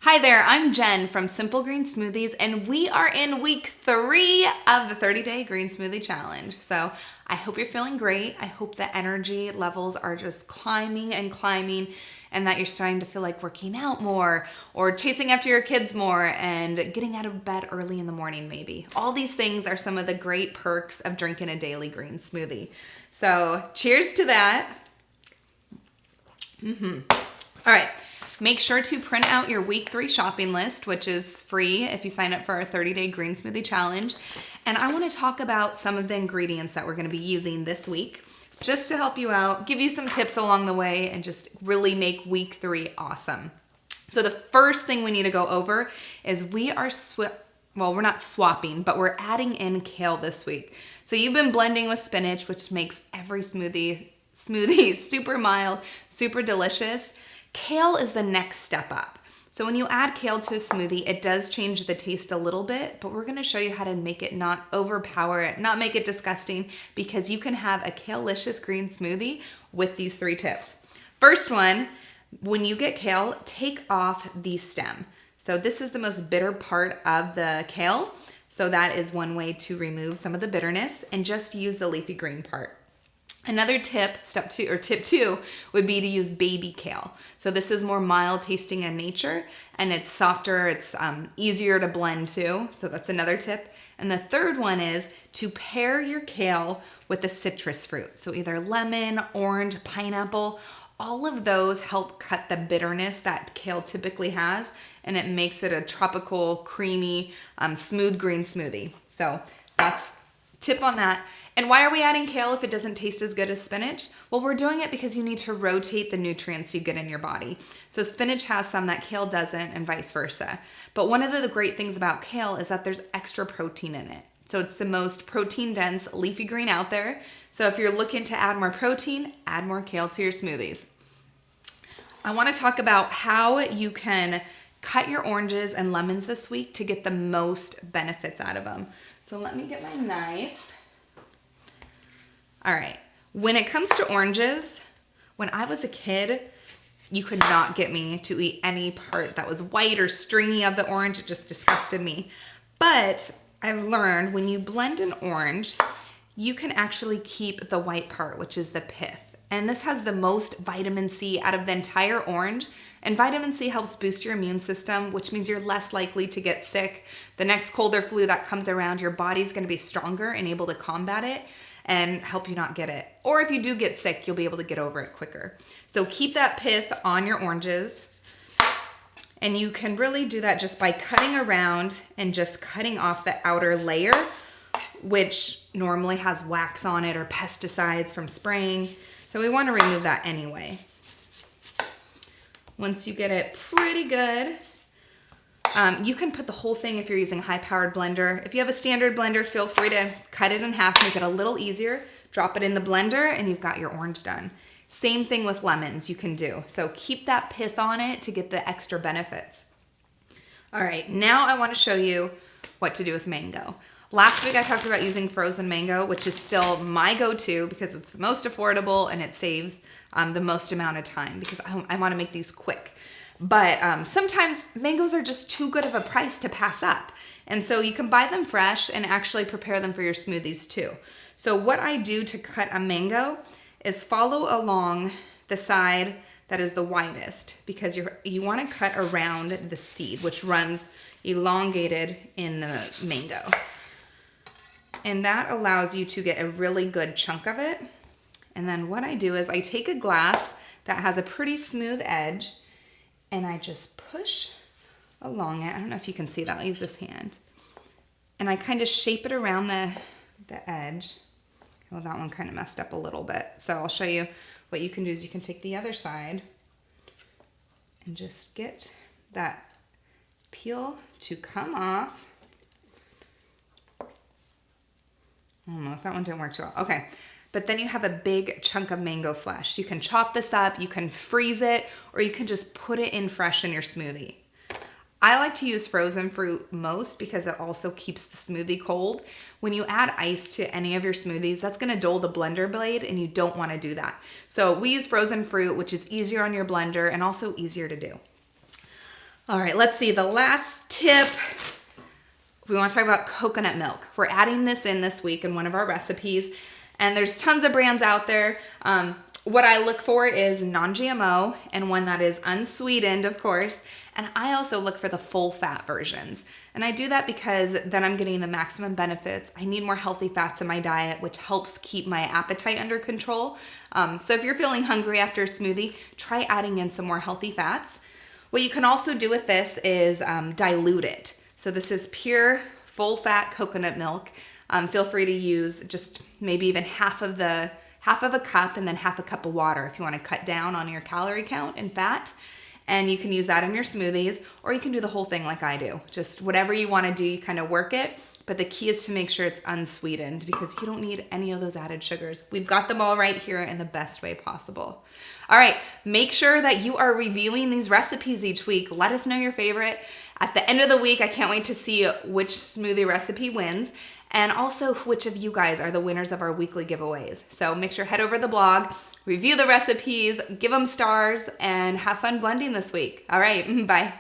Hi there, I'm Jen from Simple Green Smoothies, and we are in week 3 of the 30-day green smoothie challenge. So I hope you're feeling great. I hope the energy levels are just climbing and climbing, and that you're starting to feel like working out more or chasing after your kids more and getting out of bed early in the morning maybe. All these things are some of the great perks of drinking a daily green smoothie. So cheers to that. All right. Make sure to print out your week 3 shopping list, which is free if you sign up for our 30-day green smoothie challenge. And I want to talk about some of the ingredients that we're going to be using this week just to help you out, give you some tips along the way, and just really make week 3 awesome. So the first thing we need to go over is we're not swapping, but we're adding in kale this week. So you've been blending with spinach, which makes every smoothie super mild, super delicious. Kale is the next step up. So when you add kale to a smoothie, it does change the taste a little bit, but we're gonna show you how to make it not overpower it, not make it disgusting, because you can have a kale-licious green smoothie with these 3 tips. First one, when you get kale, take off the stem. So this is the most bitter part of the kale. So that is one way to remove some of the bitterness and just use the leafy green part. Another tip, tip 2, would be to use baby kale. So this is more mild tasting in nature, and it's softer, it's easier to blend too. So that's another tip. And the third one is to pair your kale with a citrus fruit. So either lemon, orange, pineapple, all of those help cut the bitterness that kale typically has, and it makes it a tropical, creamy, smooth green smoothie. So that's tip on that. And why are we adding kale if it doesn't taste as good as spinach? Well, we're doing it because you need to rotate the nutrients you get in your body. So spinach has some that kale doesn't, and vice versa. But one of the great things about kale is that there's extra protein in it. So it's the most protein-dense leafy green out there. So if you're looking to add more protein, add more kale to your smoothies. I want to talk about how you can cut your oranges and lemons this week to get the most benefits out of them. So let me get my knife. All right, when it comes to oranges, when I was a kid, you could not get me to eat any part that was white or stringy of the orange. It just disgusted me. But I've learned when you blend an orange, you can actually keep the white part, which is the pith. And this has the most vitamin C out of the entire orange. And vitamin C helps boost your immune system, which means you're less likely to get sick. The next cold or flu that comes around, your body's gonna be stronger and able to combat it and help you not get it. Or if you do get sick, you'll be able to get over it quicker. So keep that pith on your oranges. And you can really do that just by cutting around and just cutting off the outer layer, which normally has wax on it or pesticides from spraying. So we want to remove that anyway. Once you get it pretty good, you can put the whole thing if you're using a high-powered blender. If you have a standard blender, feel free to cut it in half, make it a little easier. Drop it in the blender, and you've got your orange done. Same thing with lemons you can do. So keep that pith on it to get the extra benefits. All right, now I want to show you what to do with mango. Last week I talked about using frozen mango, which is still my go-to because it's the most affordable and it saves the most amount of time because I want to make these quick. But sometimes mangoes are just too good of a price to pass up. And so you can buy them fresh and actually prepare them for your smoothies too. So what I do to cut a mango is follow along the side that is the widest because you want to cut around the seed, which runs elongated in the mango. And that allows you to get a really good chunk of it. And then what I do is I take a glass that has a pretty smooth edge and I just push along it. I don't know if you can see that. I'll use this hand. And I kind of shape it around the edge. Well, that one kind of messed up a little bit. So I'll show you what you can do is you can take the other side and just get that peel to come off. I don't know if that one didn't work too well. Okay. But then you have a big chunk of mango flesh. You can chop this up, you can freeze it, or you can just put it in fresh in your smoothie. I like to use frozen fruit most because it also keeps the smoothie cold. When you add ice to any of your smoothies, that's gonna dull the blender blade and you don't wanna do that. So we use frozen fruit, which is easier on your blender and also easier to do. All right, let's see. The last tip, we want to talk about coconut milk. We're adding this in this week in one of our recipes, and there's tons of brands out there. What I look for is non-GMO and one that is unsweetened, of course. And I also look for the full fat versions. And I do that because then I'm getting the maximum benefits. I need more healthy fats in my diet, which helps keep my appetite under control. So if you're feeling hungry after a smoothie, try adding in some more healthy fats. What you can also do with this is dilute it. So this is pure full fat coconut milk. Feel free to use just maybe even half of a cup and then half a cup of water if you want to cut down on your calorie count and fat. And you can use that in your smoothies, or you can do the whole thing like I do. Just whatever you want to do, you kind of work it. But the key is to make sure it's unsweetened because you don't need any of those added sugars. We've got them all right here in the best way possible. All right, make sure that you are reviewing these recipes each week. Let us know your favorite. At the end of the week, I can't wait to see which smoothie recipe wins, and also which of you guys are the winners of our weekly giveaways. So make sure head over to the blog, review the recipes, give them stars, and have fun blending this week. All right, bye.